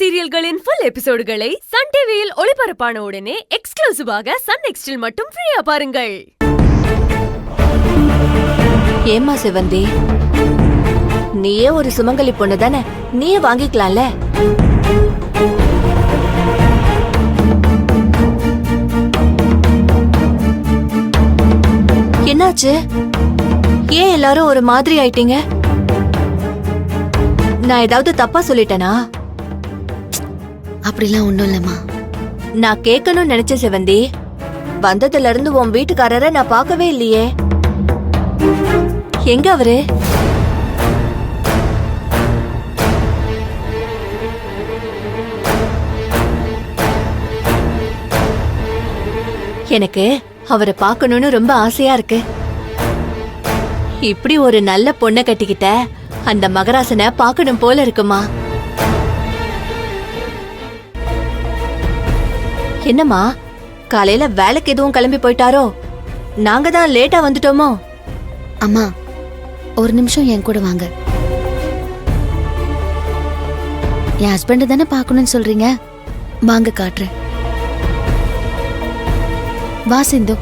சீரியல்களின் full எபிசோடுகளை Sun டிவியில் ஒளிபரப்பான உடனே எக்ஸ்க்ளூசிவாக சன் நெக்ஸ்டில் மட்டும் ஃப்ரீயா பாருங்கள். ஏமா செவந்தி, நீயே ஒரு சுமங்கலி பொண்ணு தானே, நீயே வாங்கிக்கலாம்ல. என்னாச்சு? ஏன் எல்லாரும் ஒரு மாதிரி ஆயிட்டீங்க? நான் ஏதாவது தப்பா சொல்லிட்டேனா? அப்படிலாம் ஒண்ணும் இல்லம்மா. நான் கேட்கணும்னு நினைச்ச செவந்தி, வந்ததுல இருந்து உன் வீட்டுக்காரரை நான் பார்க்கவே இல்லையே. எங்க அவரு? எனக்கு அவரை பார்க்கணும்னு ரொம்ப ஆசையா இருக்கு. இப்படி ஒரு நல்ல பொண்ணை கட்டிக்கிட்ட அந்த மகராசனை பார்க்கணும் போல இருக்குமா. என்னம்மா, காலையில வேலைக்கு எதுவும் கிளம்பி போயிட்டாரோ? நாங்க தான் லேட்டா வந்துட்டோமோ? அம்மா, ஒரு நிமிஷம் என் கூட வாங்க. என் ஹஸ்பண்ட் தானே பார்க்கணும்னு சொல்றீங்க, வாங்க காட்டுறேன். வா சிந்து.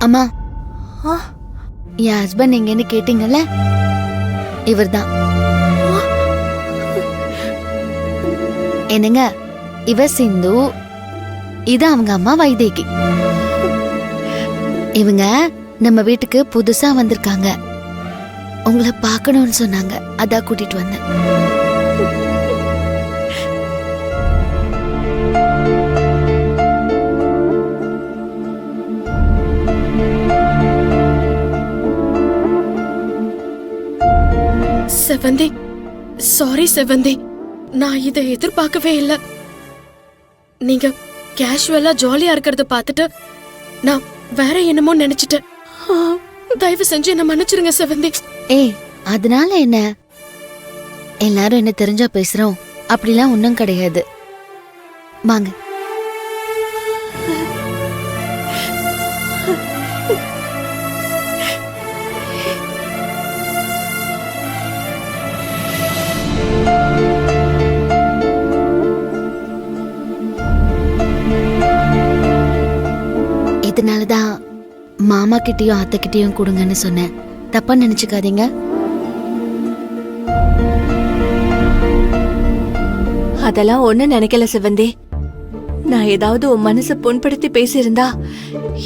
அம்மா, என் ஹஸ்பண்ட் எங்கன்னு கேட்டீங்கல்ல, இவர்தான். என்னங்க, இவ சிந்து, இது அவங்க அம்மா வைதேகி. இவங்க நம்ம வீட்டுக்கு புதுசா வந்திருக்காங்க. உங்களை பார்க்கணும்னு சொன்னாங்க, அதான் கூட்டிட்டு வந்தேன். செவந்தி, சாரி செவந்தி, நான் இதை எதிர்பார்க்கவே இல்லை. நீங்க கேஷுவலா ஜாலியா இருக்கிறத பார்த்துட்டு நான் வேற என்னமோ நினைச்சிட்டேன். தயவு செஞ்சு என்ன மன்னிச்சிருங்க செவந்தி. ஏய், அதனால என்ன? எல்லாரும் என்ன தெரிஞ்சா பேசுறோம், அப்படிலாம் ஒன்னும் கிடையாது. வாங்க. இதனாலதான் மாமா கிட்டயும் அத்தை கிட்டயும் கொடுங்கன்னு சொன்னேன். தப்பா நினைச்சுக்காதீங்க. அதெல்லாம் ஒண்ணு நினைக்கல செவந்தி. நான் ஏதாவது உன் மனசை புண்படுத்தி பேசியிருந்தா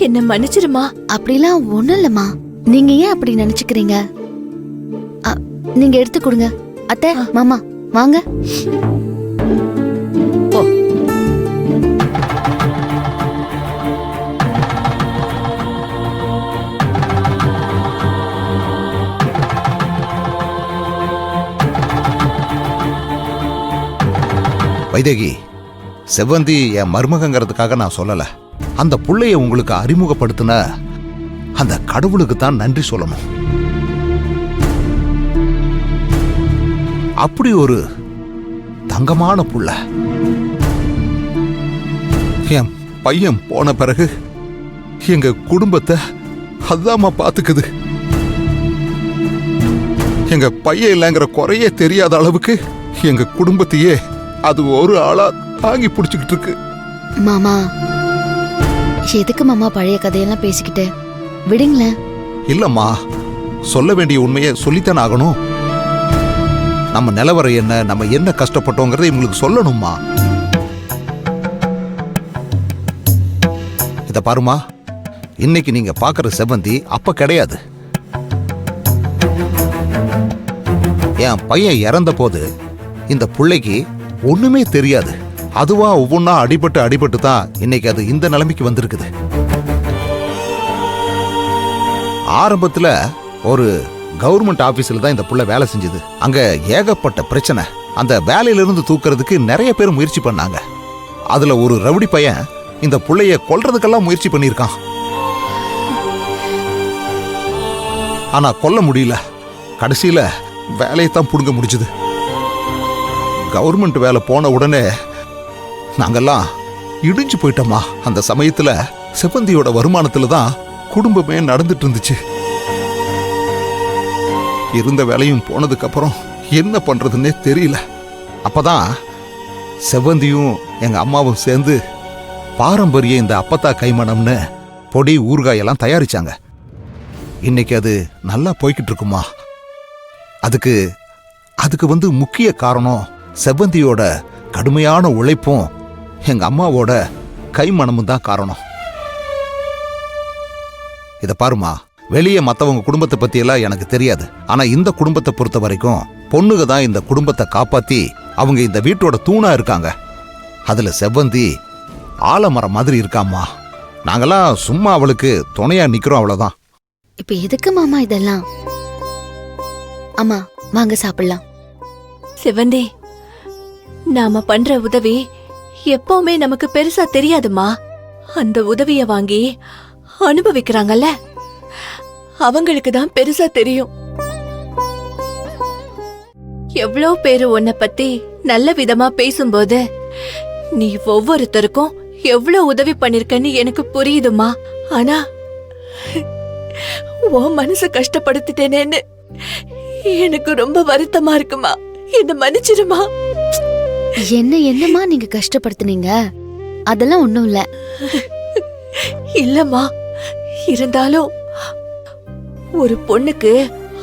என்ன மன்னிச்சிருமா. அப்படிலாம் ஒண்ணும் இல்லம்மா. நீங்க ஏன் அப்படி நினைச்சுக்கிறீங்க? நீங்க எடுத்து கொடுங்க. அத்தை, மாமா வாங்க. வைதேகி, செவ்வந்தி என் மருமகங்கிறதுக்காக நான் சொல்லல. அந்த புள்ளைய உங்களுக்கு அறிமுகப்படுத்தின அந்த கடவுளுக்கு தான் நன்றி சொல்லணும். அப்படி ஒரு தங்கமான புள்ள. என் பையன் போன பிறகு எங்க குடும்பத்தை அதாம பாத்துக்குது. எங்க பையன் இல்லைங்கிற குறையே தெரியாத அளவுக்கு எங்க குடும்பத்தையே அது ஒரு ஆளா தாங்கி பிடிச்சுக்கிட்டு இருக்கு. மாமா, எதுக்கு மாமா பழைய கதையெல்லாம் பேசிக்கிட்டு? விடுங்களேன். இல்லம்மா, சொல்ல வேண்டிய உண்மையை சொல்லித்தானே ஆகணும். நம்ம நிலவரை என்ன, நம்ம என்ன கஷ்டப்பட்டோங்கிறத இவங்களுக்கு சொல்லணும்மா. இத பாருமா, இன்னைக்கு நீங்க பாக்குற செவ்வந்தி அப்ப கிடையாது. என் பையன் இறந்த போது இந்த புள்ளைக்கு ஒண்ணுமே தெரியாது. அதுவா ஒவ்வொன்னா அடிபட்டு தான் இன்னைக்கு அது இந்த நிலைமைக்கு வந்திருக்குது. ஆரம்பத்துல ஒரு கவர்மெண்ட் ஆபீஸ்ல தான் இந்த புள்ள வேலை செஞ்சது. அங்க ஏகப்பட்ட பிரச்சனை. அந்த வேலையிலிருந்து தூக்குறதுக்கு நிறைய பேர் முயற்சி பண்ணாங்க. அதுல ஒரு ரவுடி பையன் இந்த புள்ளைய கொல்றதுக்கெல்லாம் முயற்சி பண்ணியிருக்கான். ஆனா கொல்ல முடியல. கடைசியில வேலையை தான் புடுங்க முடிஞ்சது. கவர்மெண்ட் வேலை போன உடனே நாங்கெல்லாம் இடிஞ்சு போயிட்டோமா. அந்த சமயத்துல செவந்தியோட வருமானத்துல தான் குடும்பமே நடந்துட்டு இருந்துச்சு. இருந்த வேலையும் போனதுக்கு அப்புறம் என்ன பண்றதுன்னே தெரியல. அப்பதான் செவந்தியும் எங்க அம்மாவும் சேர்ந்து பாரம்பரிய இந்த அப்பத்தா கைமணம்னு பொடி ஊறுகாயெல்லாம் தயாரிச்சாங்க. இன்னைக்கு அது நல்லா போய்கிட்டு இருக்குமா. அதுக்கு முக்கிய காரணம் செவந்தியோட கடுமையான உழைப்பும் எங்க அம்மாவோட கைமணமும் தான் காரணம். இத பாருமா, வெளியே மத்தவங்க குடும்பத்தை பத்தி எல்லாம் எனக்கு தெரியாது. ஆனா இந்த குடும்பத்தை பொறுத்த வரைக்கும் பொண்ணுங்க தான் இந்த குடும்பத்தை காப்பாத்தி அவங்க இந்த வீட்டோட தூணா இருக்காங்க. அதுல செவ்வந்தி ஆலமரம் மாதிரி இருக்காமா. நாங்கெல்லாம் சும்மா அவளுக்கு துணையா நிக்கிறோம், அவ்வளவுதான். இப்ப எதுக்கு மாமா இதெல்லாம்? அம்மா வாங்க சாப்பிடலாம். செவந்தி, நாம பண்ற உதவி எப்பவுமே நமக்கு பெருசா தெரியாதுமா. அந்த உதவிய வாங்கி அனுபவிக்கிறாங்கல்ல, அவங்களுக்கு தான் பெருசா தெரியும். எவ்வளோ பேரு உன்னை பத்தி நல்ல விதமா பேசும்போது நீ ஒவ்வொருத்தருக்கும் எவ்வளவு உதவி பண்ணிருக்கன்னு எனக்கு புரியுதுமா. ஆனா உன் மனச கஷ்டப்படுத்திட்டேனேன்னு எனக்கு ரொம்ப வருத்தமா இருக்குமா. என்ன மன்னிச்சிருமா. என்னம்மா நீங்க கஷ்டப்படுத்துனீங்க? அதெல்லாம் ஒண்ணும் இல்ல. இல்லம்மா, இருந்தாலும் ஒரு பொண்ணுக்கு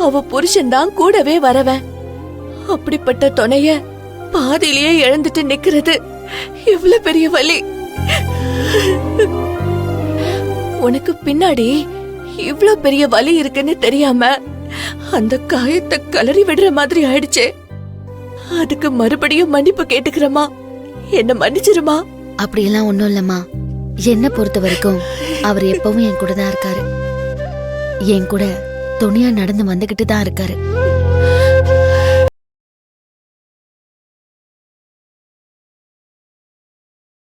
அவ புருஷன் தான் கூடவே வரவன். அப்படிப்பட்ட துணைய பாதியிலேயே இழந்துட்டு நிக்கிறது எவ்வளவு பெரிய வலி. உனக்கு பின்னாடி இவ்ளோ பெரிய வலி இருக்குன்னு தெரியாம அந்த காயத்தை கலறி விடுற மாதிரி ஆயிடுச்சே. அதுக்கு மறுபடியும் மன்னிப்பு கேட்டுக்கிறமா. என்ன மன்னிச்சிருமா. அப்படியெல்லாம் ஒண்ணும் இல்லம்மா. என்ன பொறுத்த வரைக்கும் அவர் எப்பவும் என் கூட தான் இருக்காரு. என் கூட துணியா நடந்து வந்துகிட்டு தான் இருக்காரு.